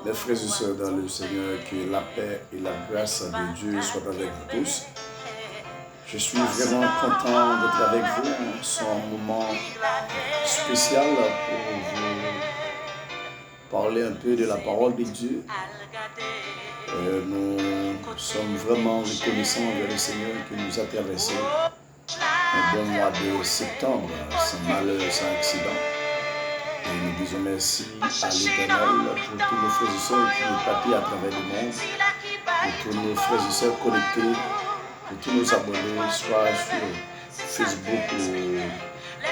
Mes frères et sœurs dans le Seigneur, que la paix et la grâce de Dieu soient avec vous tous. Je suis vraiment content d'être avec vous. C'est un moment spécial pour vous parler un peu de la parole de Dieu. Nous sommes vraiment reconnaissants envers le Seigneur qui nous a traversé un bon mois de septembre, sans malheur, sans accident. Et nous disons merci à l'Éternel pour tous nos frères et sœurs qui nous tapent à travers le monde, pour tous nos frères et sœurs connectés, pour tous nos abonnés, soit sur Facebook ou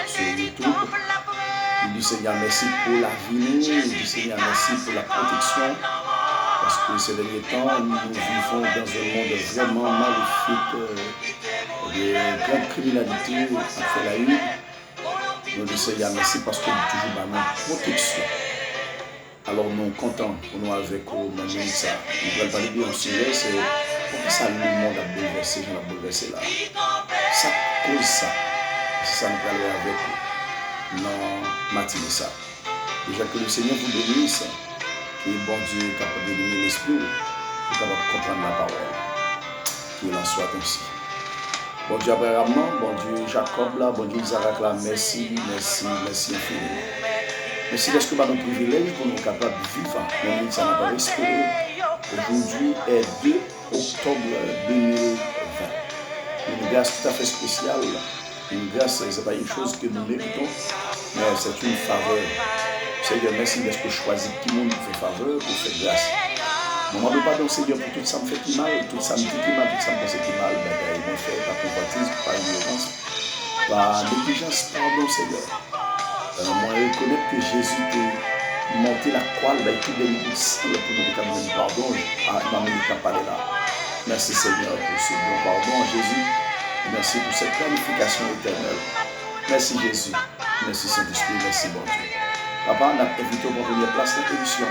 sur YouTube. Nous disons Seigneur merci pour la vie, nous disons Seigneur merci pour la protection, parce que ces derniers temps, nous vivons dans un monde vraiment maléfique, de grande criminalité après la une. Nous disons Seigneur merci parce que nous toujours dans notre protection. Alors nous sommes contents pour nous avec vous, nous ça. Nous ne parler bien sujet, c'est pourquoi ça le monde a bouleversé, j'en ai bouleversé là. Ça cause ça. C'est ça nous parler avec vous. Non, matinée ça. Déjà que le Seigneur vous bénisse, que bon Dieu est capable de donner l'esprit, est capable de comprendre la parole. Qu'il en soit ainsi. Bon Dieu Abraham, bon Dieu Jacob là, bon Dieu Isaac là, merci infiniment. Merci parce que par nos privilèges pour nous capables de vivre. Nous ça n'a pas respiré. Aujourd'hui est 2 octobre 2020. Une grâce tout à fait spéciale. Une grâce, ce n'est pas une chose que nous méritons, mais c'est une faveur. Seigneur, merci parce que je choisis tout le monde pour faire faveur, pour faire grâce. Moment de pardon, Seigneur, pour tout ça me fait mal, tout ça me dit mal, tout ça me pense mal, bagaille, mon frère, par convoitise, par ignorance, par négligence, pardon, Seigneur. Moi, je reconnais que Jésus a monté la croix, il a tout donné pour nous demander pardon, à parler là. Merci Seigneur pour ce bon pardon, Jésus. Merci pour cette planification éternelle. Merci Jésus. Merci Saint-Esprit, merci bon Dieu. Papa, on a invité pour première place dans l'émission,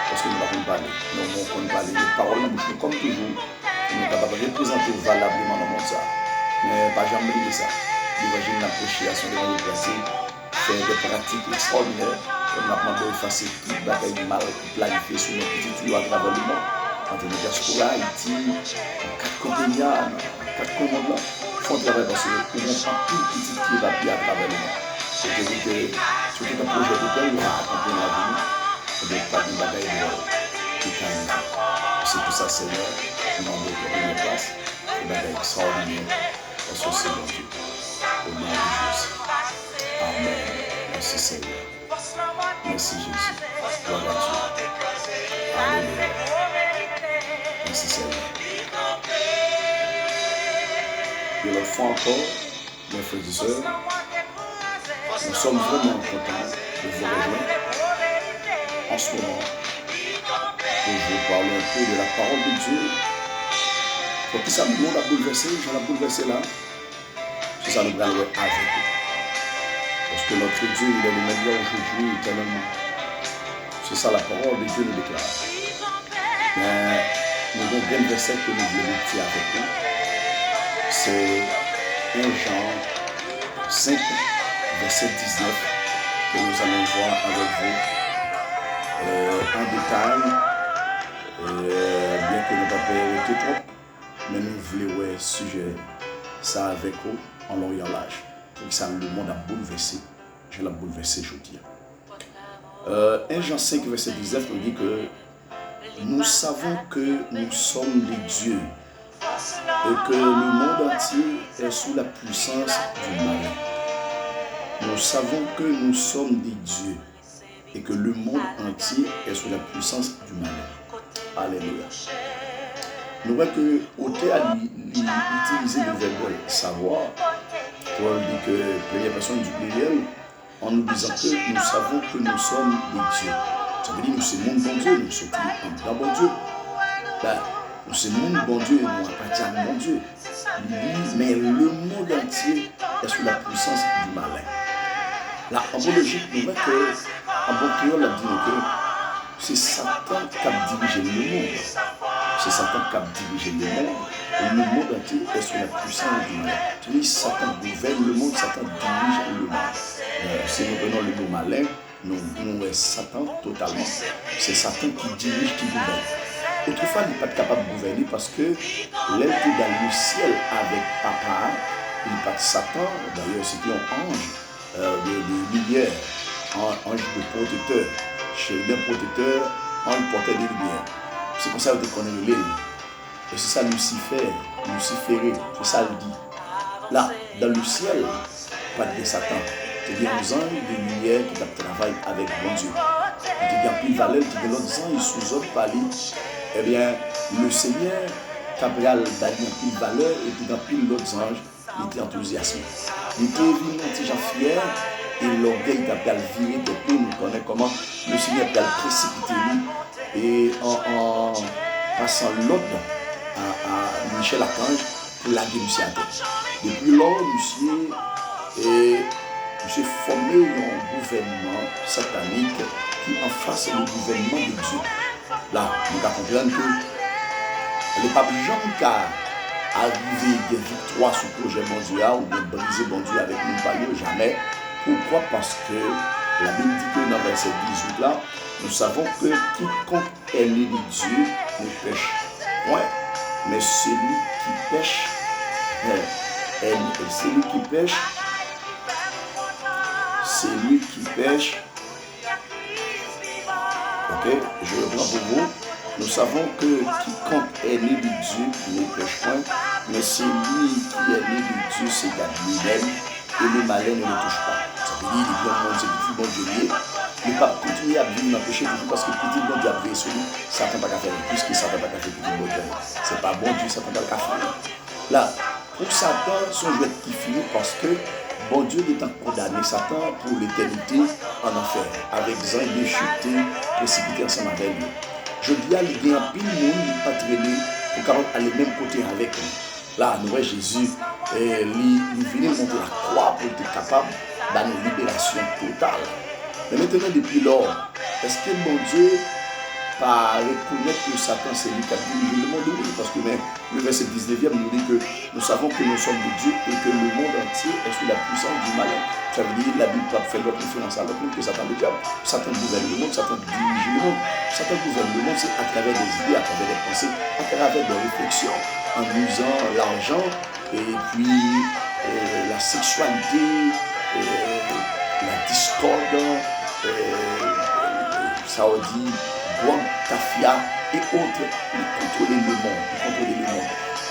parce que nous n'avons pas parlé. Nous avons parlé de paroles en bouche, comme toujours. Nous sommes capables de représenter valablement dans le monde. Mais pas jamais oublier ça. L'évangile n'a prêché à son évangile placé, faire des pratiques extraordinaires. On a demandé d'effacer toute bataille du mal planifiée sur nos petits tuyaux à travers le monde. Entre le diaspora, Haïti, en 4 côtés, en 4 coins, il faut travailler parce que nous n'avons pas tout petit qui va bien à travers le monde. C'est-à-dire que sur tout un projet de paix, on va accompagner la vie, on ne pas de bagaille de calme. C'est pour ça, Seigneur, nous avons de première place, une bagaille extraordinaire, parce que c'est bon Dieu. Au nom de Jésus. Amen. Merci Seigneur. Merci Jésus. Gloire à Dieu. Alléluia. Merci Seigneur. Et l'autre fois encore, mes frères et sœurs, nous sommes vraiment contents de vous rejoindre en ce moment pour vous parler un peu de la parole de Dieu. Pour que ça le monde a bouleversé, j'en ai bouleversé là. C'est ça le grand avec vous. Parce que notre Dieu, il est le meilleur aujourd'hui, éternellement. C'est ça la parole de Dieu nous déclare. Mais nous avons bien le verset que nous voulons dire avec vous. C'est 1 Jean 5, verset 19, que nous allons voir avec vous en détail. Bien que nous ne pas été trop, mais nous voulons voir sujet ça avec vous en long et en large. Pour ça, le monde a bouleversé. Je l'ai bouleversé, je dis. 1 Jean 5, verset 19, nous dit que nous savons que nous sommes des dieux et que le monde entier est sous la puissance du mal. Nous savons que nous sommes des dieux et que le monde entier est sous la puissance du mal. Alléluia. Nous voyons que l'auteur a utilisé le verbe savoir pour dire que première personne du pluriel en nous disant que nous savons que nous sommes des dieux. Ça veut dire que nous sommes mon bon Dieu, nous sommes un bon Dieu. Nous sommes mon bon Dieu et nous appartenons à mon Dieu. Mais le monde entier est sous la puissance du malin. Là, en bon logique, nous voyons que, en bon créole, on dit que c'est Satan qui a dirigé le monde. C'est Satan qui a dirigé le monde. Et le monde entier est sous la puissance du mal. C'est-à-dire Satan gouverne le monde, Satan dirige le monde. Si nous prenons le mot malin, nous est Satan totalement. C'est Satan qui dirige, qui gouverne. Autrefois, il n'est pas capable de gouverner parce que l'être dans le ciel avec papa, il n'est pas de Satan. D'ailleurs, c'était un ange de lumière, un ange de protecteur. Chez un protecteur, ange portait des lumières. C'est pour ça que tu connais le lait. Et c'est ça Luciféré, c'est ça le dit. Là, dans le ciel, pas de Satan. Il y a des anges de lumière qui travaillent avec bon Dieu. Il y a plus de valeur, il y a des anges sous autres palais. Eh bien, le Seigneur, Gabriel, il y a plus de valeur, et puis dans plus d'autres anges, il était enthousiasmé. Il était évidemment déjà fier, et l'orgueil Gabriel viré de tout. Nous connaissons comment le Seigneur a précipité lui, et en passant l'ordre à Michel Archange pour la dénoncer à terre. Depuis lors, Monsieur formé un gouvernement satanique qui en face le gouvernement de Dieu. Là, nous comprenons que le pape Jean a arrivé des victoires sur le projet mondial ou de briser bon Dieu avec nous, pas jamais. Pourquoi? Parce que la Bible dit que dans le verset 18 là, nous savons que quiconque est né de Dieu ne pêche point, mais celui qui pêche, celui qui pêche, ok, je reprends pour vous. Nous savons que quiconque est né de Dieu ne pêche point, mais celui qui est né de Dieu s'égare lui-même et le malin ne le touche pas. Ça veut dire qu'il y a un monde, c'est petit bon Dieu. Ne pas continuer à vivre dans le péché parce que petit bon Dieu a brillé sur lui. Satan n'a pas qu'à faire plus que Satan n'a pas qu'à faire petit bon Dieu. C'est pas bon Dieu, Satan n'a pas qu'à faire. Là, pour Satan, son jeu qui finit parce que bon Dieu est en condamné Satan pour l'éternité en enfer, avec Zan et chuté, précipité ensemble avec lui. Je dis à lui, il y a un pile monde qui pas traîner pour capable aller même côté avec lui. Là, nous voyons Jésus, il venait monter la croix pour être capable d'une libération totale. Mais maintenant, depuis lors, est-ce que mon Dieu pas reconnaître que Satan c'est lui qui a dirigé le monde? Oui, parce que même le verset 19e nous dit que nous savons que nous sommes de Dieu et que le monde entier est sous la puissance du malin. Ça veut dire que la Bible peut faire d'autres références à l'autre que Satan le diable. Satan gouverne le monde, Satan dirige le monde. Satan gouverne le monde, c'est à travers des idées, à travers des pensées, à travers des réflexions, en usant l'argent et puis la sexualité, la discorde, ça veut dire Guam, Tafia et autres, ils contrôlaient le monde.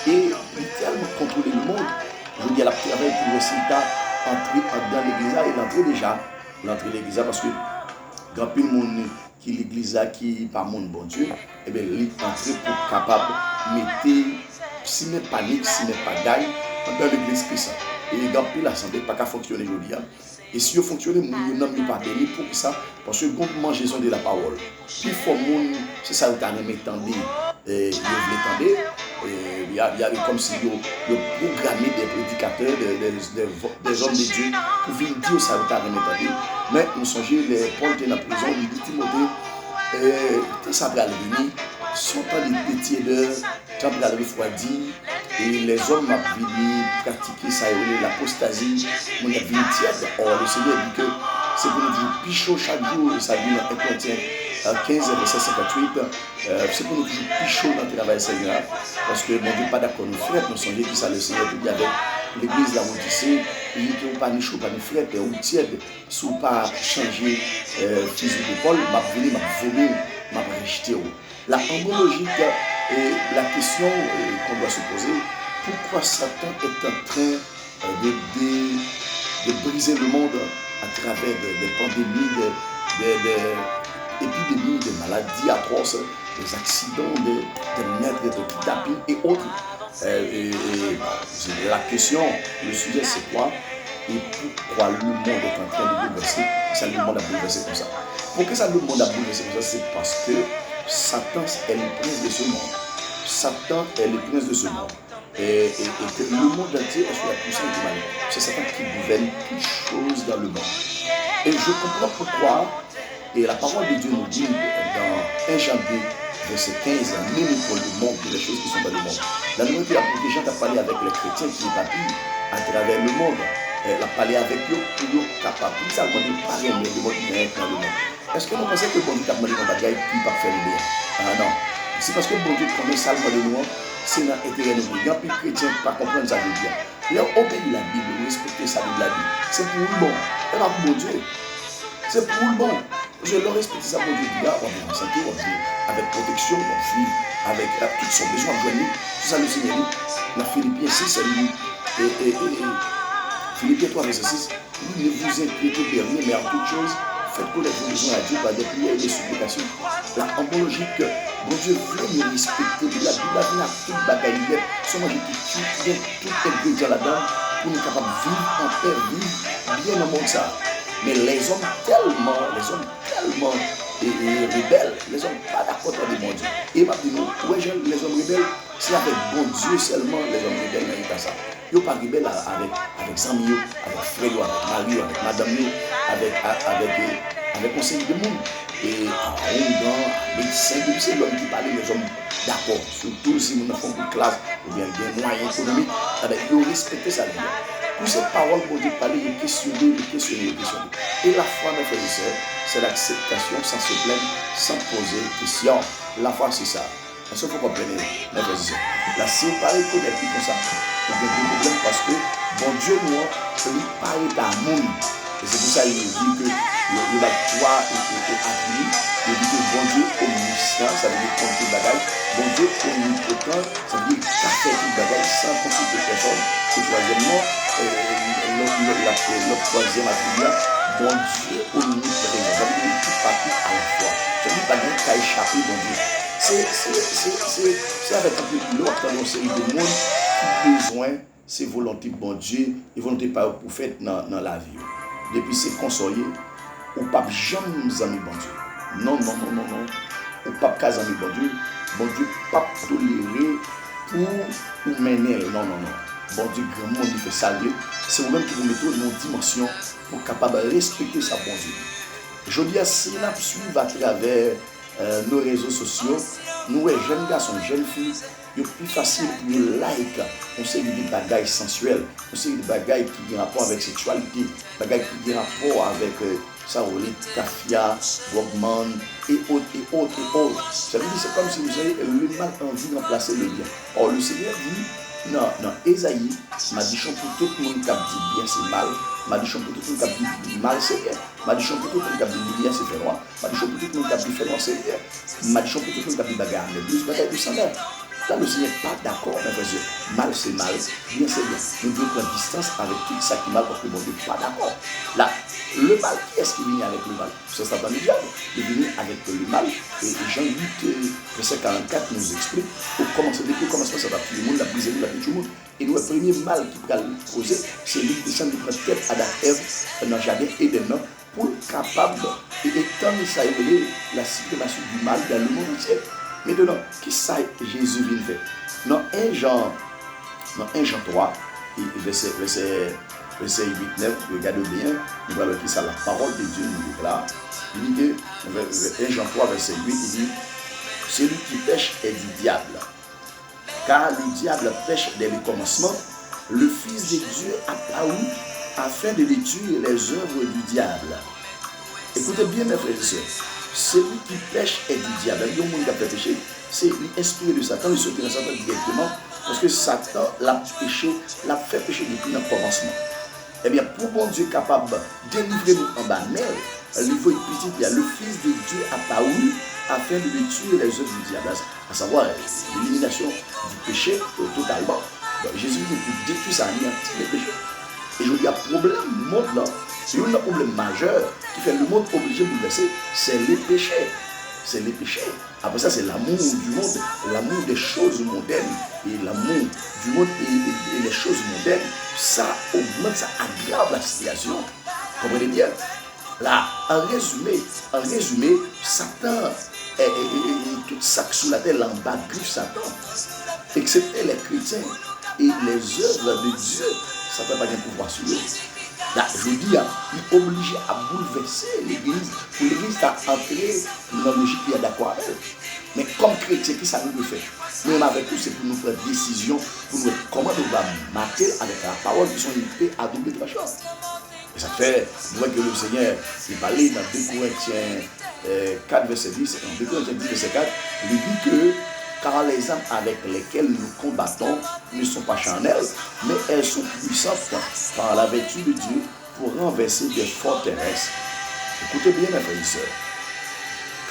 Et ils tellement contrôler le monde, je dis à la travers pour le Satan entrer dans l'église et l'entrer l'église parce que dans plus de monde qui l'église qui par monde bon Dieu, et bien il entrer pour capable mettre si n'est panique, si n'est pas d'ail dans l'église Christ. Et dans plus l'assemblée pas qu'à fonctionner aujourd'hui. Et si vous fonctionnez, vous n'avez pas béni pour ça, parce que vous mangez de la parole. Puis il faut c'est ça que vous avez entendu, il y a comme si vous programmez des prédicateurs, des hommes de Dieu, pour venir dire ça que vous avez entendu. Mais nous songez, les Paul étaient dans la prison, il dit Timothée, ça va venir, sont pas des petits d'heures, ça va refroidir. Et les hommes ont venu pratiquer ça, l'apostasie, on a venu tiède. Or, le Seigneur dit que c'est pour nous toujours pichot chaque jour, et ça dit dans 1 Corinthiens 15, verset 58, c'est pour nous toujours pichot dans le travail du Seigneur, parce que mon Dieu n'est pas d'accord nous frères, nous sommes que ça le Seigneur dit avec l'église là où tu sais, il dit que pas ni chaud, pas ni frère, ou tiède, si vous pas changer physique de Paul, m'a venu, m'a volé, m'a rejeté. La homologique et la question qu'on doit se poser, pourquoi Satan est en train de briser le monde à travers des pandémies, des épidémies, des maladies atroces, des accidents, des maîtres de kidnapping et autres. La question, le sujet c'est quoi et pourquoi le monde est en train de bouleverser? Ça le monde a bouleversé comme ça. Pourquoi ça le monde a bouleversé comme ça? C'est parce que Satan est le prince de ce monde. Satan est le prince de ce monde. Et que le monde entier est sous la puissance du mal. C'est Satan qui gouverne toutes choses dans le monde. Et je comprends pourquoi, et la parole de Dieu nous dit dans 1 Jean 2, verset 15, même pour le monde, les choses qui sont dans le monde. La nouvelle apôtre Jean a parlé avec les chrétiens qui est partis à travers le monde. Elle a parlé avec eux pour eux capables. ça le monde pas le monde dans le monde. Est-ce que vous pensez que bon Dieu t'a demandé un bagage qui va faire le bien? Ah non. C'est parce que bon Dieu connaît ça le monde de nous, c'est dans l'intérêt de nous. Il y a plus de chrétiens qui ne comprennent pas ça de bien. Là, obéir la Bible, respecter ça de la Bible, c'est pour le bon. C'est pas pour bon Dieu. C'est pour le bon. Je leur respecte ça pour Dieu. On va en santé, on va avec protection, on va vivre avec tout son besoin de joindre. Tout ça, le Seigneur, dans Philippiens 6, c'est lui. Et Philippiens 3, verset 6, ne vous inquiétez de rien, mais en toute chose, faites connaître vos besoins à Dieu par des prières et des supplications. La logique, bon Dieu veut nous respecter. La Bible a mis à toute bagaille. Seulement, j'ai tout ingrédient là-dedans pour nous capables de vivre en paix, vivre bien dans le monde ça. Mais les hommes tellement rebelles, les hommes pas d'accord avec mon Dieu. Et maintenant, ouais, les hommes rebelles, c'est avec bon Dieu seulement les hommes rebelles n'ont pas ça. Ils ne sont pas rebelles avec Samio, avec Fredo, avec Mario, avec Madame, avec conseil de monde. Et en dans médecin, c'est l'homme qui parle, les hommes d'accord. Surtout si nous avons une classe ou bien des moyens économiques, ils respectent ça. Pour cette parole, pour Dieu parler, il questionner. Et la foi, mes frères et sœurs, c'est l'acceptation sans se plaindre, sans poser de questions. La foi, c'est ça. Parce qu'il faut comprendre, mes frères et sœurs. Là, si vous parlez comme ça, vous avez des problèmes parce que, bon Dieu, nous, celui qui parle d'amour. Et c'est pour ça qu'il dit que il va toi et appui. Il dit que bon Dieu omniscient, ça veut dire compter le bagage. Bon Dieu omnipotent, ça veut dire faire tout le bagage sans consulter personne. Et troisièmement, le troisième attribut, bon Dieu omniprésent. Ça veut dire tout partout à la fois. Ça veut dire pas qu'à échapper, bon Dieu. C'est avec un peu plus loin dans une série de monde qui a besoin, c'est volonté de bon Dieu et volonté par pour faire dans la vie. Depuis c'est consoler, ou pas jamais amis bon Dieu. Non. Ou pas qu'à amis bon Dieu pas tolérer pour mener. Non. Bon Dieu, grand monde il fait saluer. C'est vous-même qui vous mettez dans une dimension pour capable de respecter sa bon Dieu. Je dis à si nous suivons à travers nos réseaux sociaux, nous les jeunes garçons, jeunes filles, il est plus facile pour nous like. On sait des bagailles sensuelles, on sait des bagailles qui ont rapport avec sexualité, des bagailles qui ont rapport avec ça, Kafia, Walkman et autres. Ça veut dire c'est comme si vous avez le mal envie de remplacer le bien. Or le Seigneur dit, non, Esaïe m'a dit pour tout le monde qui dit bien c'est mal. M'a dit pour tout le monde qui dit mal c'est bien. M'a dit pour tout le monde qui dit bien c'est fait droit. M'a dit pour tout le monde qui dit fait droit c'est bien. M'a dit pour tout le monde qui dit bagarre, mais plus bagaille du salaire. Là, le Seigneur n'est pas d'accord, mes frères et sœurs. Mal, c'est mal, bien, c'est bien. Nous devons prendre distance avec tout ça qui est mal parce que bon Dieu n'est pas d'accord. Là, le mal, qui est-ce qui vient avec le mal? C'est Satan le diable. Il vient avec le mal. Et Jean 8, verset 44 nous explique depuis le commencement, ça va tuer le monde, la briser, la tuer tout le monde. Et le premier mal qui va le poser, c'est lui qui descend de prendre tête à la Ève dans le jardin Éden pour être capable d'étendre ça et la suprématie du mal dans le monde entier. Maintenant, qui ça Jésus vient faire? Dans 1 Jean 3, verset 8-9, regardez bien, nous voyons qui ça, la parole de Dieu nous déclare. Il dit que, 1 Jean 3, verset 8, il dit, celui qui pêche est du diable. Car le diable pêche dès le commencement, le Fils de Dieu a paru afin de détruire les œuvres du diable. Écoutez bien, mes frères et sœurs. Celui qui pêche est du diable. Il y a un monde qui a fait péché. C'est l'inspiré de Satan. Il se tient dans Satan directement. Parce que Satan l'a fait pécher depuis le commencement. Eh bien, pour bon Dieu capable de délivrer nous en bas mer, il faut une petite, il y a le Fils de Dieu apparu afin de détruire les œuvres du diable. À savoir l'élimination du péché totalement. Donc, Jésus veut détruire ça, anéantir les péchés. Et je dis, il y a un problème du monde là. C'est un problème majeur qui fait le monde obligé de bouleverser, c'est les péchés. C'est les péchés. Après ça, c'est l'amour du monde, l'amour des choses mondaines. Et l'amour du monde et les choses mondaines, ça augmente, ça aggrave la situation. Comprenez bien? Là, en résumé, Satan et tout ça sous la terre, l'en-bas griffe Satan. Excepté les chrétiens et les œuvres de Dieu, Satan n'a pas de pouvoir sur eux. Là, je dis, il est obligé à bouleverser l'église pour l'église à entrer dans la logique qui est d'accord avec elle. Mais comme chrétien, qui ça nous fait? Nous, avec tout, c'est pour nous prendre décision, pour nous comment nous allons mater avec la parole qui sont limitées à double tranchant. Et ça fait, nous voyons que le Seigneur, il parlait dans 2 Corinthiens 4, verset 10, dans 2 Corinthiens 10, verset 4, il dit que car les âmes avec lesquelles nous combattons ne sont pas charnelles, mais elles sont puissantes par la vertu de Dieu pour renverser des forteresses. Écoutez bien, mes frères et sœurs.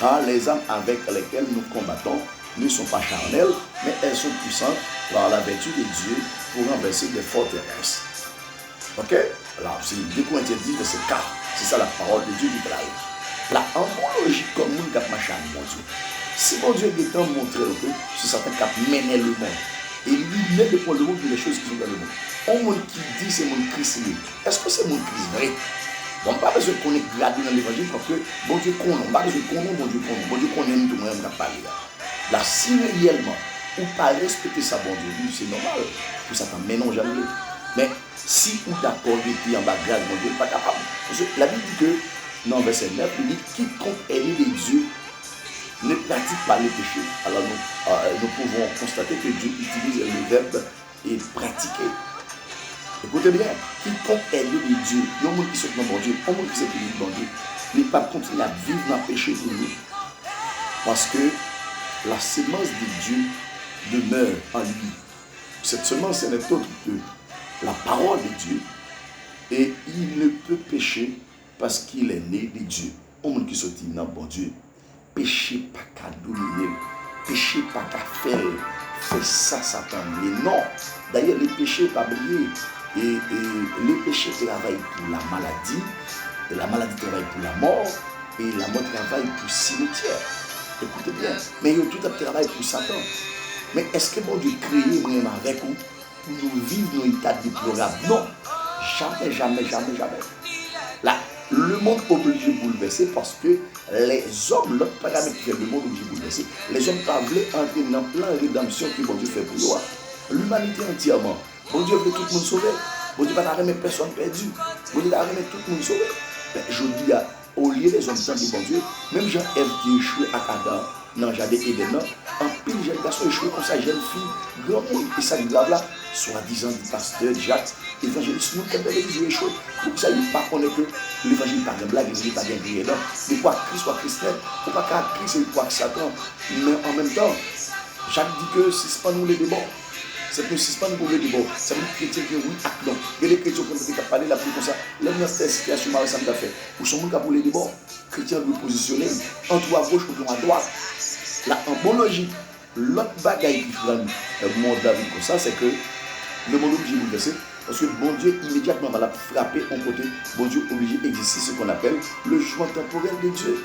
Car les âmes avec lesquelles nous combattons ne sont pas charnelles, mais elles sont puissantes par la vertu de Dieu pour renverser des forteresses. Ok? Alors, c'est 2 Corinthiens 10, verset 4. C'est ça la parole de Dieu qui parle. La anthropologie comme nous qui marche à mon Dieu. Si mon Dieu est en montré que c'est certain qui mène le monde. Et lui met pour le monde les choses qui sont dans le monde. On monde qui dit c'est mon Christ. Est-ce que c'est mon Christ vrai? Bon, pas besoin de connaître gradé dans l'évangile parce que bon Dieu connaît, pas besoin de connaître, bon Dieu connaît tout le monde qui a parlé là. Là, si réellement, ou pas respecter ça, bon Dieu, c'est normal, que ça t'en mélange jamais. Mais si ou d'accord, et puis en bas grâce, bon Dieu, pas capable. Parce que la Bible dit que, dans verset 9, il dit quiconque est né de Dieu ne pratique pas le péché. Alors nous pouvons constater que Dieu utilise le verbe et pratiquer. Écoutez bien, quiconque est né de Dieu, il y a un monde qui se dans bon Dieu, un monde qui s'est béni de bon Dieu, n'est pas continuer à vivre dans le péché pour nous. Parce que la semence de Dieu demeure en lui. Cette semence, ce n'est autre que la parole de Dieu. Et il ne peut pécher parce qu'il est né de Dieu. Un monde qui sortit dans bon Dieu. Péché pas qu'à dominer. Péché pas qu'à faire. Fait ça, Satan. Mais non. D'ailleurs, les péchés pas briller. Et le péché travaille pour la maladie. Et la maladie travaille pour la mort. Et la mort travaille pour le cimetière. Écoutez bien. Mais il y a tout un travail pour Satan. Mais est-ce que bon Dieu crée vraiment avec nous pour nous vivre dans un état déplorable? Non. Jamais, jamais, jamais, jamais. Là, le monde est obligé de bouleverser parce que les hommes, l'autre paramètre qui fait le monde obligé de bouleverser, les hommes ne veulent pas entrer dans plein de rédemption que bon Dieu fait pour nous. L'humanité entièrement. Bon Dieu veut tout le monde sauver. Bon Dieu ne va pas remettre personne perdu. Bon Dieu va remettre tout le monde sauvé. Mais je dis, au lieu des hommes de bon Dieu, même Jean-Ève qui échoué à Adam, dans le jardin Éden, en pile jeune garçon échoué comme ça, jeune fille, grand monde, et ça grave là, soi-disant du pasteur Jacques, évangéliste, nous, quand l'église échoué, pour ça, il ne pas connaître que l'évangile pas de blague, l'évangile pas de grille, non. Mais quoi Christ soit chrétien, ou pas qu'à Christ et quoi que Satan, mais en même temps, Jacques dit que si ce n'est pas nous les démons, c'est que si ce n'est pas nous pour les démons, c'est nous chrétiens qui oui, acte non. Il y a des chrétiens qui ont parlé la plus comme ça, l'homme dans cette situation, ça m'a fait. Pour son monde qui a pour les démons, chrétiens doivent positionner entre à gauche ou à droite. Là, en bon logique, l'autre bagaille qui fait le monde David comme ça, c'est que le monde est obligé de bouleverser. Parce que bon Dieu immédiatement va la frapper en côté. Bon Dieu est obligé d'exister ce qu'on appelle le jugement temporel de Dieu.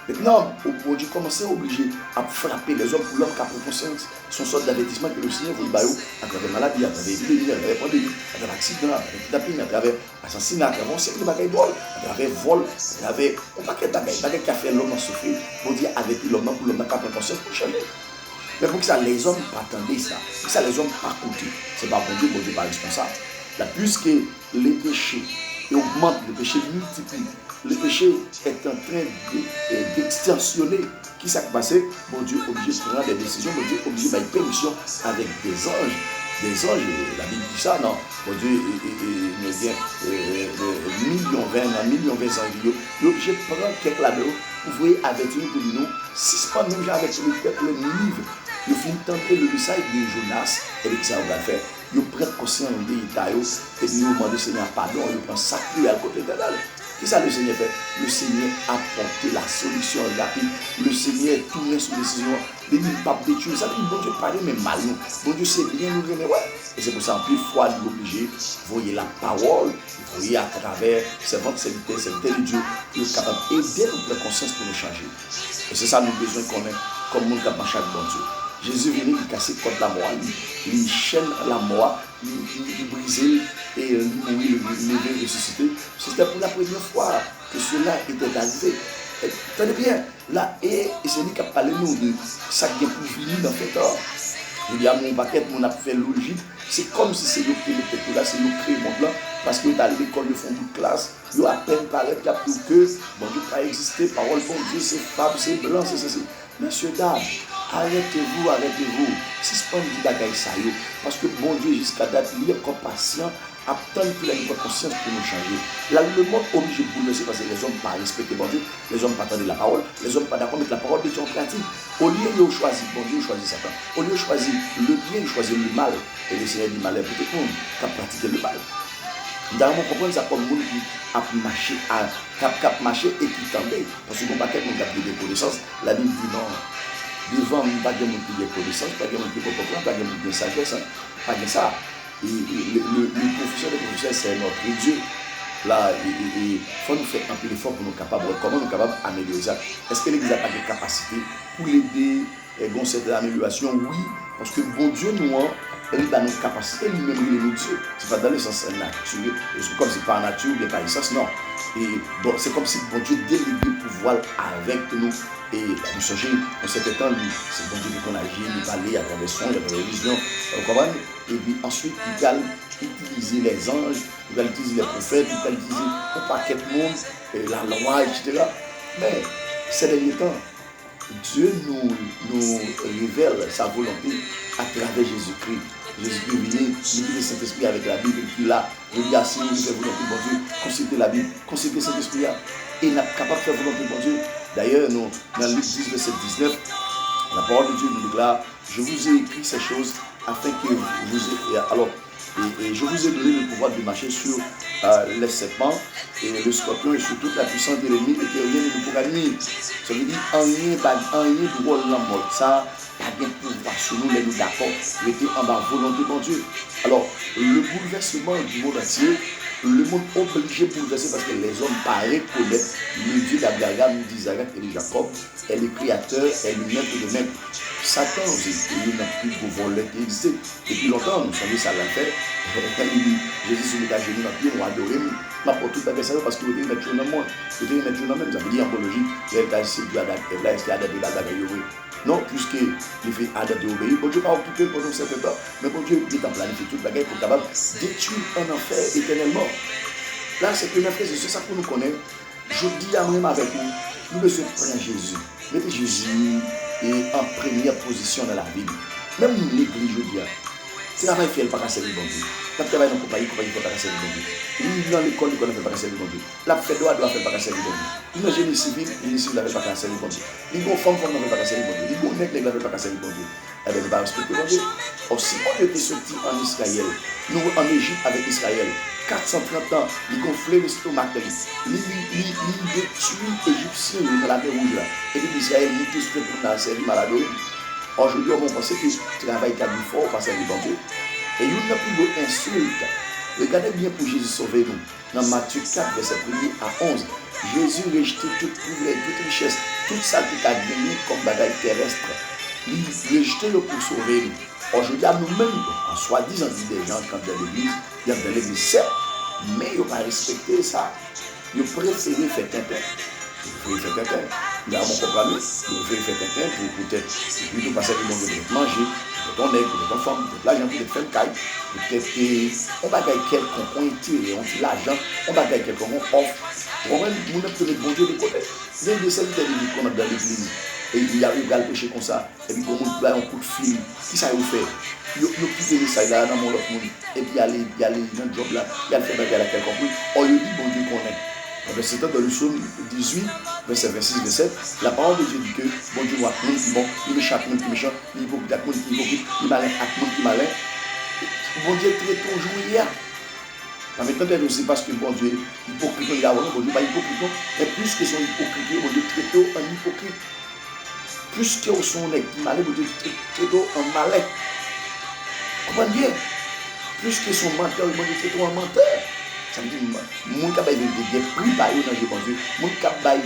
Maintenant, bon Dieu commence à obliger à frapper les hommes pour l'homme qui a pris conscience. Son sorte d'avertissement que le Seigneur vous le à travers maladie, à travers épidémie, à travers pandémie, à travers accident, à travers kidnapping, à travers assassinat, à travers un siècle de bagailles drôles, à travers vol, à travers un paquet de bagailles qui a fait l'homme en souffrir. Bon Dieu avec l'homme pour l'homme qui a pris conscience pour changer. Mais pour que ça, les hommes pas attendre ça. Pour que ça, les hommes pas compter. C'est pas bon Dieu pas responsable. Là, puisque les péchés augmentent, les péchés multiplient, le péché est en train d'extensionner. Qui s'est passé? Bon Dieu est obligé de prendre des décisions. Bon Dieu est obligé de faire une permission avec des anges. Des anges, la Bible dit ça, non? Bon Dieu il vient millions 20 ans. Il est obligé de prendre quelques là-dedans. Vous voyez, avec nous, pour nous, si ce n'est pas nous, avec le peuple, le livre, il faut tenter le message de Jonas et de ça, on va faire. Il prend conscience de l'État et il nous demande au Seigneur pardon, il prend sacré à côté de l'âle. Qu'est-ce que le Seigneur fait? Le Seigneur a apporté la solution rapide. Le Seigneur tourne sur décision. Il dit pas de tuer. Ça veut dire bon Dieu parle même mal. Bon Dieu sait bien nous mais ouais. Et c'est pour ça en plus fois il est obligé. Voyez la parole. Voyez à travers ses ventes, ses de Dieu. Il est capable d'aider notre conscience pour nous changer. Et c'est ça nous avons besoin qu'on ait comme monde qui marche avec bon Dieu. Jésus venu lui casser contre la mort, lui chaîne la mort, lui briser et lui mourir, lui lever, ressusciter. C'était pour la première fois que cela était arrivé. Tenez bien, là, et c'est lui qui a parlé nous de ça qui est pour finir dans ce temps. Il y a mon paquet, mon a fait logique. C'est comme si c'est nous qui mettons là, c'est nous qui créons là, parce que dans l'école, ils font une classe, ils ont à peine parlé, il y a plus que, bon Dieu pas existé, parole, bon Dieu, c'est femme, c'est blanc, c'est ceci. Messieurs, dames, arrêtez-vous. Si ce n'est pas une bagaille ça, parce que bon Dieu, jusqu'à date, il est encore patient attendre qu'il ait une conscience pour nous changer. Là, le monde obligé de bouleverser parce que les hommes pas respecter bon Dieu, les hommes pas attendre la parole, les hommes pas d'accord avec la parole de Dieu en pratique. Au lieu de choisir bon Dieu, choisir Satan. Au lieu de choisir le bien, choisir le mal. Et le Seigneur dit malheur pour tout le monde qui a pratiqué le mal. Dans mon comprendre ça comme monde qui a marché et qui tendait. Parce que mon paquet nous a des connaissances. La Bible dit non. Devant, pas de monde qui a connaissance, pas de monde qui a comprendre, pas de monde qui a sagesse, pas de ça. Et le professeur, c'est notre Dieu. Là, il faut nous faire un peu d'effort pour nous capables. Comment nous sommes capables d'améliorer ça? Est-ce que l'Église n'a pas de capacité pour l'aider dans cette amélioration? Oui, parce que bon Dieu nous a nos capacités, lui-même il est notre Dieu. Ce n'est pas dans le sens naturel, comme c'est pas nature, il n'y a pas essence, non. Et bon, c'est comme si bon Dieu déléguait le pouvoir avec nous. Et nous songez, en cet temps, c'est bon Dieu qu'on agit, il parlait à travers son, il y avait la vision, et puis ensuite, il va utiliser les anges, il va utiliser les prophètes, il va utiliser un paquet de monde, la loi, etc. Mais ces derniers temps, Dieu nous révèle sa volonté à travers Jésus-Christ. Jésus-Christ vient, il le Saint-Esprit avec la Bible, qui là, il dit, si vous faites volonté de bon Dieu, consultez la Bible, consultez Saint-Esprit, et il est capable de faire volonté de bon Dieu. D'ailleurs, nous, dans Luc 10, verset 19, la parole de Dieu nous déclare, je vous ai écrit ces choses afin que vous ayez. Alors, et je vous ai donné le pouvoir de marcher sur les serpents et le scorpion et sur toute la puissance de l'ennemi et que rien ne vous pourra nuire. Ça veut dire, en rien de rôle dans le monde. Ça, pas de pouvoir sur nous, les nous d'accord, mettez en bas volonté de Dieu. Alors, le bouleversement du monde entier, le monde obligé de bouleverser parce que les hommes paraissent connaître le Dieu d'Abraham, d'Isaac et de Jacob, est le créateur, est le maître de maître. Satan, il n'a plus de voleur qui existe. Depuis longtemps, nous savons ça l'a fait. Quand il dit, Jésus sur le tas génie, on va adorer, mais pour tout à fait ça, parce qu'il veut mettre dans le monde. Il veut mettre dans le monde, ça veut dire en biologie, il y a le tas de Dieu, est-ce qu'il y a des bagages. Non, puisqu'il fait adapter obéir, bon Dieu pas occupé pendant un certain temps, mais bon Dieu est en planifié toute la guerre pour capable de détruire un enfer éternellement. Là, c'est que c'est ça pour nous connaître. Je dis à moi-même avec nous, nous devons prendre Jésus. Mettez Jésus en première position dans la Bible. Même l'église, je dis, c'est travail fait, pas casser le bon Dieu. La travail dans la compagnie, ne pas casser le bon Dieu. Il dans l'école, il ne fait pas casser le bon Dieu. La fait doit faire pas casser le bon Dieu. Il dans le génie civil, il ne fait pas casser le bon Dieu. Il y a une femme, il ne fait pas casser le bon Dieu. Il y a un mec, il ne fait pas casser le bon Dieu. Eh bien, il va respecter le bon Dieu. Aussi, on était sorti en Israël, nous en Égypte avec Israël, 430 ans, il gonflait l'estomac, il détruit les Égyptiens dans la mer rouge. Et puis Israël, il était sur le dans servir malade. Aujourd'hui, on pense que le travail est fort parce que c'est bon Dieu. Et il n'y a plus d'insulte. Regardez bien pour Jésus sauver nous. Dans Matthieu 4, verset 1 à 11, Jésus rejetait toute privilège, toute richesse, toute ça qu'il a gagné comme bagaille terrestre. Il rejetait le pour sauver nous. Aujourd'hui, à nous-mêmes, en soi-disant, des gens qui entrent dans l'église, il y a dans l'église, certes, mais ils n'ont pas respecté ça. Ils préfèrent faire tintin. Ils préfèrent faire tintin. Dans mon compromis, ils préfèrent faire tintin pour peut-être plutôt passer le monde de manger, pour ton nègre, pour ton femme, pour l'argent, pour faire une caille. Peut-être on va gagner quelqu'un, on tire, on tire l'argent, on va gagner quelqu'un, on offre. On va nous mettre le bon Dieu de côté. Il y a des serviteurs qu'on a dans l'église. Et il arrive à le pécher comme ça. Et puis, comme on a un coup de fil, qui ça vous fait? Il quitte ça là dans mon autre monde. Et puis, il y a un job là, il y a le fait bagarre à quelqu'un. On lui dit, bon Dieu, qu'on est. C'est dans le psaume 18, verset 26, 27, la parole de Dieu dit que, bon Dieu, voit monde qui bon, il méchant, monde qui méchant, il hypocrite, monde qui hypocrite, il malin, monde qui malin. Bon Dieu traite toujours hier. Mais peut-être aussi parce que bon Dieu, hypocrite, il y a bon Dieu, pas hypocrite, mais plus que son hypocrite, bon Dieu traite en hypocrite. Plus que son nez qui malin, bon Dieu traite en malin. Comment dire? Plus que son menteur, bon Dieu traite en menteur. Ça veut dire, mon cabay de prix par eux dans le bon Dieu, mon cabay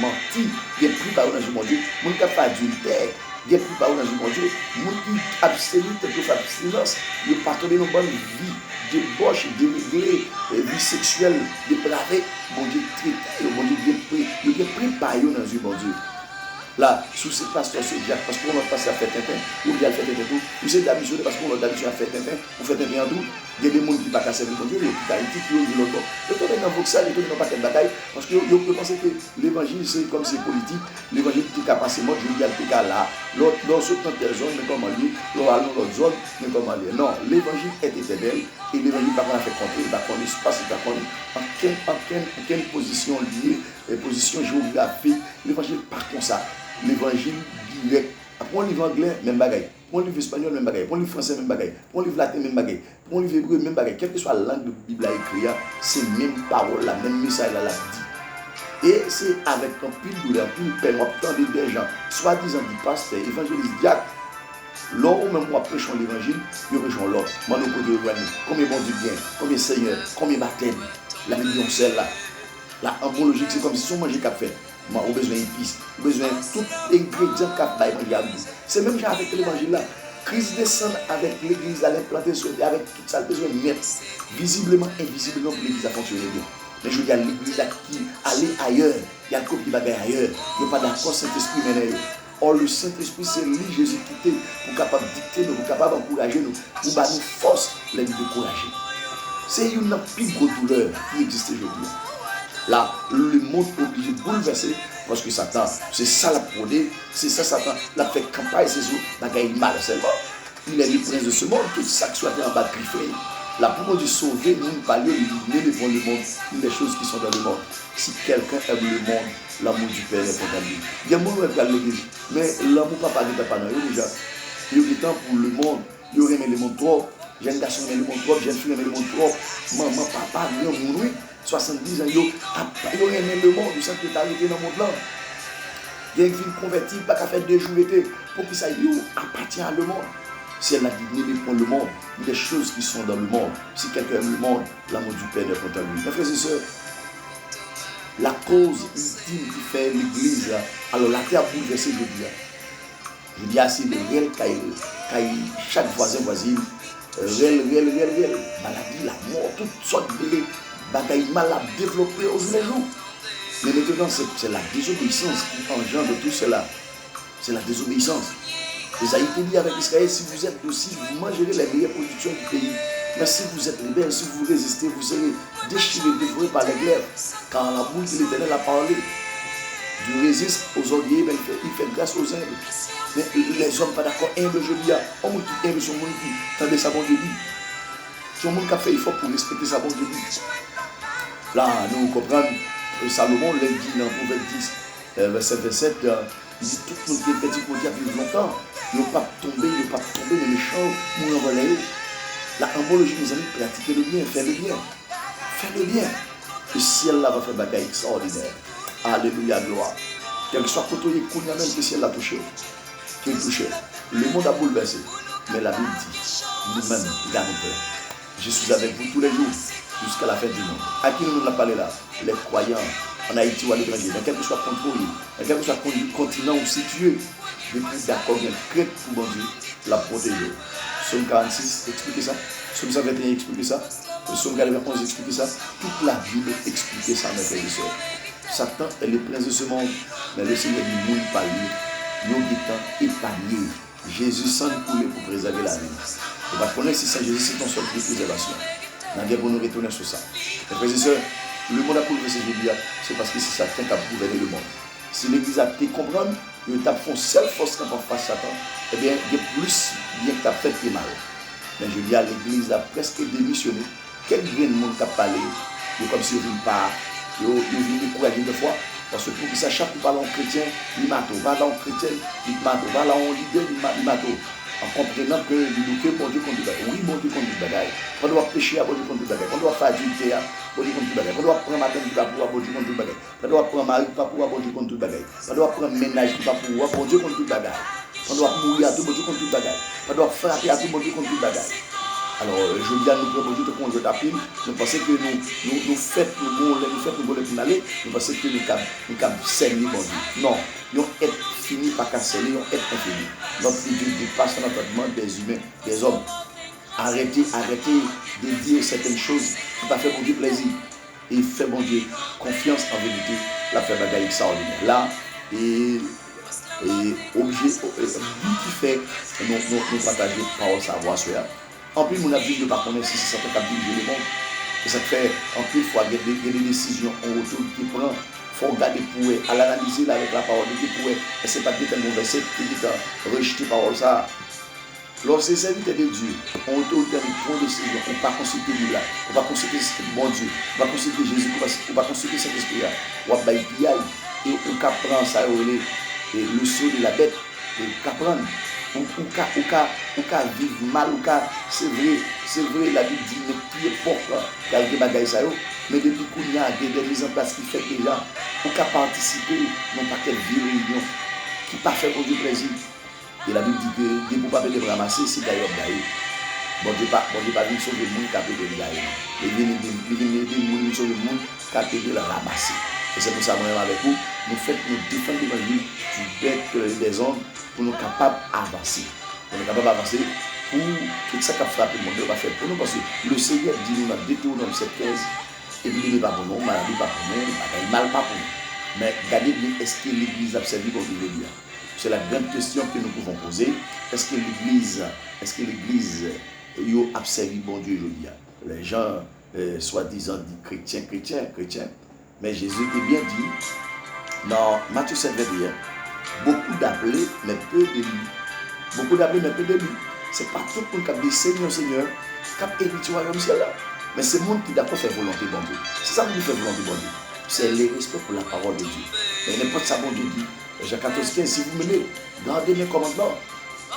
menti, il est pris par eux dans le bon Dieu, mon cabay adultère, il est pris par eux dans le bon Dieu, mon qui abstenu de toute abstinence, il est partout dans une bonne vie, débauche, déréglée, vie sexuelle, dépravée, bon Dieu traité, bon Dieu il est pris par eux dans le bon Dieu. Là, sous ces pasteurs, c'est bien, parce qu'on a passé à faire tintin, ou bien à faire tintin tout, ou c'est d'habitude parce qu'on a d'habitude à faire tintin, ou faire tintin en tout. Il y a des gens qui ne sont pas servir Dieu, qui Haïti, qui ont dit l'autre. Ils sont dans Voxal, ils sont dans pas de bataille, parce que vous pensez que l'évangile, c'est comme c'est politique, l'évangile qui est passé mode, je dis à le là, l'autre dans ce temps de zone, mais comment aller, l'autre dans l'autre zone, mais comment aller. Non, l'évangile est éternel, et l'évangile va pas faire compter, il va prendre l'espace, il va prendre en quelle position liée, position géographique, l'évangile pas comme ça. L'évangile direct. Pour un livre anglais, même bagaille. Pour un livre espagnol, même bagaille. Pour un livre français, même bagaille. Pour un livre latin, même bagaille. Pour un livre hébreu, même bagaille. Quelle que soit la langue de la Bible à écrire, c'est même parole, la même message à la dit. Et c'est avec un pile douleur, pile peine, on entend des gens, soi-disant des pasteurs, évangélistes, diacres, lors où même moi prêchons l'évangile, nous prêchons l'autre. Moi, nous côté combien bon Dieu bien, combien Seigneur, combien baptême, la million celle là. La embologique, c'est comme si on mangeait café. On a besoin d'épices, on a besoin de tous les ingrédients café. C'est même genre avec l'évangile là. Christ descend avec l'église à l'implanter sur terre avec tout ça, besoin de mettre visiblement, invisiblement pour l'église à fonctionner bien. Mais je dis à l'église qui aller ailleurs, il y a le couple qui va aller ailleurs, il n'y a pas d'accord Saint-Esprit maintenant. Or le Saint-Esprit c'est lui Jésus qui était pour capable dicter nous, pour capable encourager nous, pour nous force les décourager. C'est une plus grosse douleur qui existe aujourd'hui. Là, le monde est obligé de bouleverser parce que Satan, c'est ça la prôné, c'est ça Satan, la fait campagne, c'est ça, il mal seulement. Il est le prince de ce monde, tout ça qui soit en bas de griffé. Là, pour nous sauver, nous parler, nous devons le monde, les choses qui sont dans le monde. Si quelqu'un aime le monde, l'amour du Père est pour lui. Il y a des gens qui aiment l'église, mais l'amour papa n'est pas dans eux déjà. Il y a du temps pour le monde, il y aurait aimé le monde trop. Jeune garçon aimé le monde trop, jeune fille aimé le monde trop. Maman, papa, nous, nous, 70 ans, ils ont aimé le monde, ils sont arrêtés dans le monde là. Il y a une ville convertie, pas qu'à faire 2 jours l'été, pour que ça appartient à le monde. Si elle a dit pour le monde, des choses qui sont dans le monde. Si quelqu'un aime le monde, l'amour du Père est contre lui. Mes frères et sœurs, la cause ultime qui fait l'église, alors la terre bouleversée, je dis assez de réel chaque voisine, réel, maladie, la mort, toutes sortes de bagailles malades développées au jour le jour. Mais maintenant, c'est la désobéissance qui engendre tout cela. C'est la désobéissance. Isaïe dit avec Israël, si vous êtes docile, vous mangerez les meilleures productions du pays. Mais si vous êtes rebelle, si vous résistez, vous serez déchirés, dévorés par les glaives. Car la bouche de l'Éternel a parlé. Dieu résiste aux orgueilleux, mais il fait grâce aux humbles. Mais les hommes pas d'accord, humbles, je dis, on qui humble son monde qui tendait sa bonne vie. Son monde qui a fait effort pour respecter sa bonne vie. Là, nous comprenons, Salomon l'a dit dans Proverbe 10, verset 27, il dit tout le monde qui est petit pour dire vivre longtemps. Il ne pas tomber, les méchants, nous envoyer. La embologie nous a dit pratiquer le bien, faire le bien. Faire le bien. Le ciel là va faire bagaille extraordinaire. Alléluia, gloire. Quel que soit côté, il y a même que le ciel l'a touché. Qui est touché. Le monde a bouleversé. Mais la Bible dit, nous-mêmes, gardons peur. Je suis avec vous tous les jours, jusqu'à la fin du monde. À qui nous avons parlé là? Les croyants en Haïti ou à l'étranger, dans quel que soit contrôlé, dans quel que soit continent ou situé, je suis d'accord, il y a une crête pour bon Dieu, la protéger. Psaume 46 explique ça. Psaume 121 explique ça. Psaume 91 explique ça. Toute la Bible explique ça, mes frères et sœurs. Satan est le prince de ce monde, mais le Seigneur dit nous pas lui, nous guettons épargnés. Jésus s'en coulé pour préserver la vie. On va connaître si c'est Jésus, c'est ton seul de préservation. Nous devons nous retourner sur ça. Mes frères et sœurs, le monde a bouleversé aujourd'hui, c'est parce que c'est Satan qui a gouverné le monde. Si l'église a été comprendre, il a fait seule force quand on face Satan, eh bien, il y a plus bien que tu as fait que mal. Mais je dis à l'église a presque démissionné. Quel bien de monde qui a parlé, comme si il ne pas, il vient décourager de fois. Parce que pour que ça chaque ballon chrétien, il m'a tout. Ballon chrétien, il m'a tout. Ballon leader, il m'a tout. En comprenant que le bon Dieu conduit bagaille. Oui, bon Dieu conduit bagaille. On doit pécher à bon Dieu conduit bagaille. On doit faire adultère à bon Dieu conduit bagaille. On doit prendre matin du pour à bon Dieu conduit bagaille. On doit prendre mari pour à bon Dieu conduit bagaille. On doit prendre ménage pour à bon Dieu conduit bagaille. On doit mourir à tout bon Dieu conduit bagaille. On doit frapper à tout bon Dieu conduit bagaille. Alors, je dis à nous pour Dieu de conduire ta pile. Nous pensons que nous faisons nous voulons pour aller. Nous pensons que nous avons saigné bon Dieu. Non, nous sommes finis par casser, nous sommes infinis. Notre Dieu dépasse l'entendement des humains, des hommes. Arrêtez de dire certaines choses qui ne fait bon Dieu plaisir. Et fait bon Dieu confiance en vérité. La fait bagaille extraordinaire. Là, et objet qui fait nous partager parole savoir sur elle. En plus, mon avis ne pas connaître si ça fait qu'à diriger le monde. Et ça fait, en plus, il faut avoir des décisions en retour qui prend. Il faut regarder pour à l'analyser avec la parole de Dieu pour et c'est pas peut-être un mauvais verset qui dit rejeter parole ça. Lorsque c'est serviteur de Dieu, on autorité prend une décision, on ne va pas consulter lui là, on va consulter bon Dieu, on va consulter Jésus, on va consulter cet esprit là, on va bailler et on prend ça le saut de la bête, et on prend. On vivre mal, c'est vrai, la Bible dit, mais qui est pauvre, il y a des bagages ça, mais depuis qu'il y a des mises en place qui fait que les gens, on peut participer, non pas quelle vie réunion, qui pas fait pour du plaisir. Et la Bible dit que des poupables de ramasser, c'est d'ailleurs d'ailleurs. Bon Dieu pas venir sauver le monde qui a fait de d'ailleurs. Il vient sauver le monde qui a fait de la ramasser. Et c'est pour ça que moi avec vous, nous faisons nous défendre l'évangile du bec des hommes pour nous capables d'avancer. Pour nous capables d'avancer pour tout ça qui a frappé le monde, on va faire pour nous parce que le Seigneur dit nous dans détourné cette 15 et puis il n'est pas pour nous, maladie pas pour nous, il mal pas pour nous. Mais regardez bien, est-ce que l'Église a servi pour vivre bien? C'est la grande question que nous pouvons poser. Est-ce que l'Église a servi bon Dieu aujourd'hui? Les gens, soi-disant, disent chrétiens, mais Jésus est bien dit dans Matthieu 7, 21, beaucoup d'appelés, mais peu d'élus. Beaucoup d'appelés, mais peu d'élus. Ce n'est pas tout le monde qui a dit Seigneur, qui a hérité au royaume ciel là. Mais c'est le monde qui d'accord faire volonté bon Dieu. C'est ça qui fait volonté bon Dieu. C'est le respect pour la parole de Dieu. Mais n'importe ça bon Dieu dit, Jean 14, 15, si vous menez, gardez mes commandements.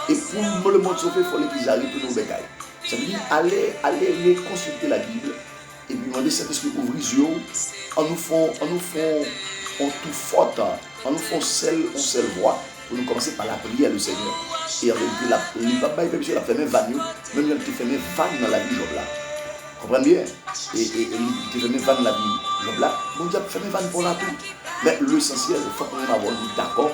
Et pour le monde sauvé, il faut les arriver pour nous bécailler. Ça veut dire, allez consulter la Bible et puis demander cet esprit ouvrir les yeux, en nous font tout fort, en nous font seule voix, pour nous commencer par la prière du Seigneur. Et en réalité, la fait même vanne, même il fait même vanne dans la vie, Job là. Comprenez bien? Et il fait même vanne dans la vie, Job là. Mon Dieu, fait même vanne pour la tout. Mais l'essentiel, il faut qu'on ait avoir d'accord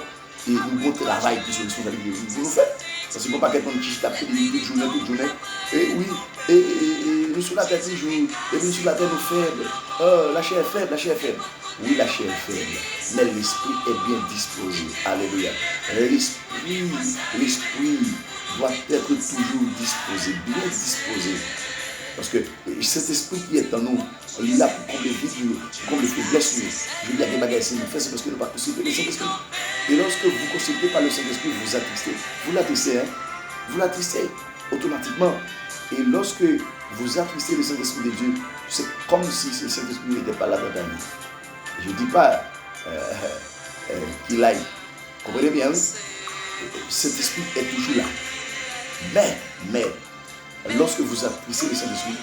et nous bon travail qui sont dans la vie de nous faire. Parce que ne pas quelqu'un qui tape toute journée. Et oui, et nous sur la terre toujours, et nous sur la terre nous faibles. La chair est faible. Oui, la chair est faible, mais l'esprit est bien disposé. Alléluia. L'esprit doit être toujours disposé, bien disposé. Parce que cet esprit qui est en nous, il est là pour combler les faiblesses. Je dis à des bagages, nous fait, c'est parce que nous ne pas consulter le Saint-Esprit. Et lorsque vous ne consultez pas le Saint-Esprit, vous attristez. Vous l'attristez, vous l'attristez automatiquement. Et lorsque vous attristez le Saint-Esprit de Dieu, c'est comme si le Saint-Esprit n'était pas là dans ta vie. Je ne dis pas qu'il aille. Comprenez bien, cet esprit est toujours là. Mais, lorsque vous attristez le Saint-Esprit,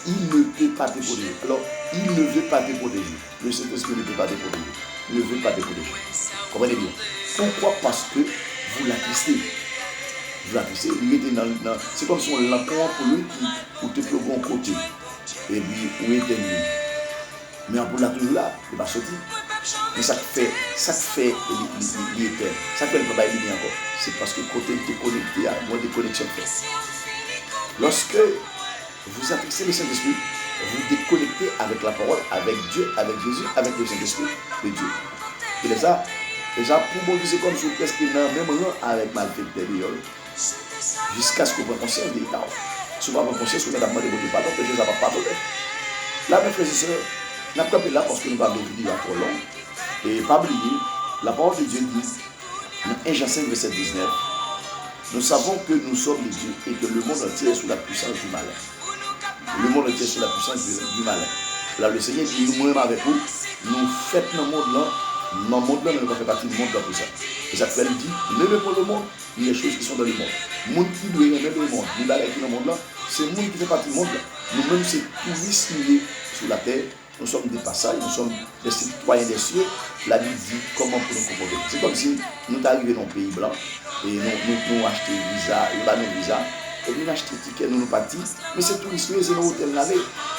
il ne peut pas te protéger. Alors, il ne veut pas te protéger. Le Saint-Esprit ne peut pas te protéger. Il ne veut pas te protéger. Comprenez bien. Pourquoi? Parce que vous l'attristez. Vous l'attristez. C'est comme si on l'emprunte pour lui pour te pleurer en côté. Et puis, où est lui? Mais on l'a toujours là, il va sortir. Mais ça fait l'IETEL. Ça fait le travail bien encore. C'est parce que côté de connecté, il y a moins de connexion faite. Lorsque vous attristez le Saint-Esprit, vous déconnectez avec la parole, avec Dieu, avec Jésus, avec le Saint-Esprit de Dieu. Et déjà, pour moi, c'est comme si vous presque dans le même rang avec ma vie intérieure. Jusqu'à ce que vous preniez conscience de l'État. Si vous avez conscience, vous avez demandé votre pardon, que Jésus n'a pas pardonné. Là, mes frères et sœurs, nous avons campé là parce que nous avons vidéo trop long. Et pas oublier, la parole de Dieu dit, dans 1 Jean 5, verset 19, nous savons que nous sommes les dieux et que le monde entier est sous la puissance du malin. Le monde entier est sous la puissance du malin. Là, le Seigneur dit, nous-mêmes avec vous, nous faites dans le monde là, mais nous ne faisons pas partie du monde là pour ça. Et ça fait dit, n'aimez pas le monde, il y a des choses qui sont dans le monde. Le monde qui doit aimer le monde, nous allons dans le monde là, c'est le monde qui fait partie du monde là. Nous-mêmes, c'est touristes sur la terre. Nous sommes des passages, nous sommes des citoyens des cieux. La Bible dit comment pour nous comporter. C'est comme si nous arrivions dans un pays blanc et nous achetons visa, et pas nos visa, et nous achetons ticket, nous partons. Mais c'est touristes, c'est nos hôtels là.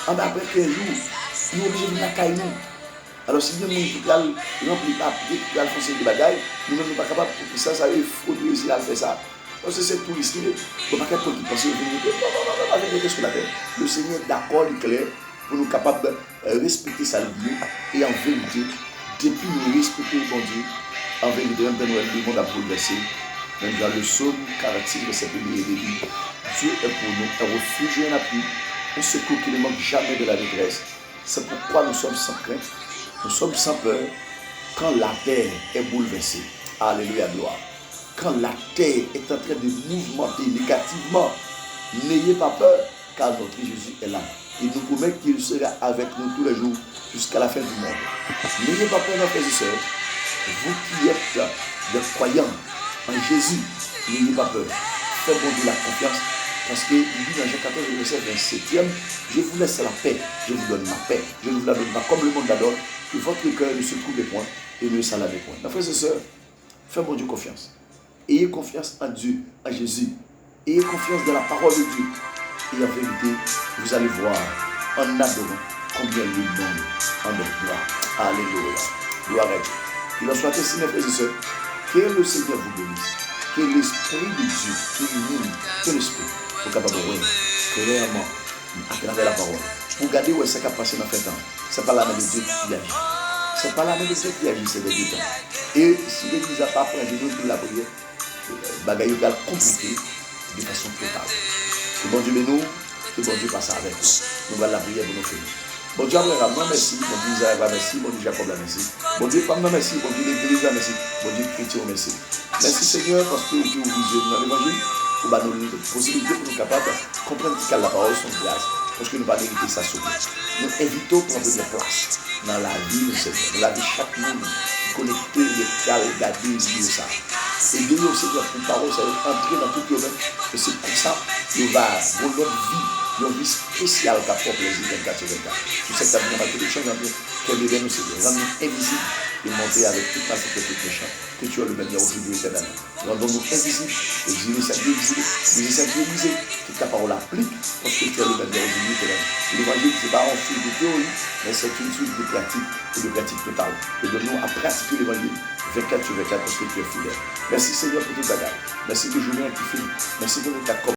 Après 15 jours, nous sommes obligés de la caille nous. Alors si bien nous qui a rempli papier, qui a foncé des bagailles, nous ne sommes pas capables de faire ça, il faut réussir à faire ça. Parce que c'est touristes, il ne faut pas quelqu'un qui pense que non, avec sur la terre. Le Seigneur est d'accord, il est clair. Pour nous capables de respecter sa vie et en vérité, depuis nous respecter bon Dieu, en vérité, même dans le monde a progressé Même dans le psaume 46, verset 1er, il dit, Dieu est pour nous un refuge et un appui, un secours qui ne manque jamais de la détresse. C'est pourquoi nous sommes sans crainte, nous sommes sans peur, quand la terre est bouleversée. Alléluia, gloire. Quand la terre est en train de mouvementer négativement, n'ayez pas peur, car notre Jésus est là. Il nous promet qu'il sera avec nous tous les jours jusqu'à la fin du monde. N'ayez pas peur, mes frères et sœurs. Vous qui êtes des croyants en Jésus, n'ayez pas peur. Faites bon Dieu la confiance. Parce qu'il dit dans Jean 14, verset 27, je vous laisse la paix, je vous donne ma paix, je ne vous la donne pas comme le monde la donne, que votre cœur ne se trouble point et ne s'alarme point. Mes frères et sœurs, faites bon Dieu confiance. Ayez confiance en Dieu, en Jésus. Ayez confiance dans la parole de Dieu. Et en vérité, vous allez voir en adorant combien le monde en est gloire. Alléluia. Gloire à Dieu. Qu'il en soit ainsi, mes frères et sœurs, que le Seigneur vous bénisse. Que l'Esprit de Dieu illumine ton esprit pour capable de voir clairement à travers la parole. Pour garder où est-ce qui a passé dans le temps. Ce n'est pas la main de Dieu qui agit. Ce n'est pas la main de Dieu qui agit, c'est des temps. Et si l'Église n'a pas pris un genou pour la prière, bagaille va compliquer de façon totale. Que bon Dieu met nous, que bon Dieu passe avec nous. Nous allons la prière pour nous faire. Bon Dieu Abraham, merci. Bon Dieu Isaac, merci. Bon Dieu Jacob, merci. Bon Dieu Femme, merci. Bon Dieu l'Église, merci. Bon Dieu Chrétien, merci. Merci Seigneur parce que tu ouvres dans l'évangile pour nous donner la possibilité pour nous capables de comprendre que la parole son grâce. Parce que nous ne pouvons pas mériter sa sauver. Nous invitons pour prendre place dans la vie du Seigneur, dans la vie de chaque monde, connecter les cas, regarder, vivre ça. Et bien au Seigneur, pour parole, ça va entrer dans tout le monde. Et c'est comme ça qu'il va avoir notre vie, une vie spéciale qui a pour plaisir 24 sur 24. Je sais que ça va tout changer un peu. Qu'elle devient nous Seigneur, rendre-nous invisibles et monter avec toute ma sécurité de méchant. Que tu es le meilleur aujourd'hui éternellement. Rendons-nous invisibles, exilés, ça Dieu exilé, brisé, ça Dieu brisé. Que ta parole applique parce que tu es le meilleur aujourd'hui éternellement. L'évangile, ce n'est pas un sujet de théorie, mais c'est une suite de pratique et de pratique totale. Et donne-nous à pratiquer l'évangile 24 sur 24 parce que tu es fidèle. Merci Seigneur pour tout bagage. Merci que Julien qui filme. Merci pour ta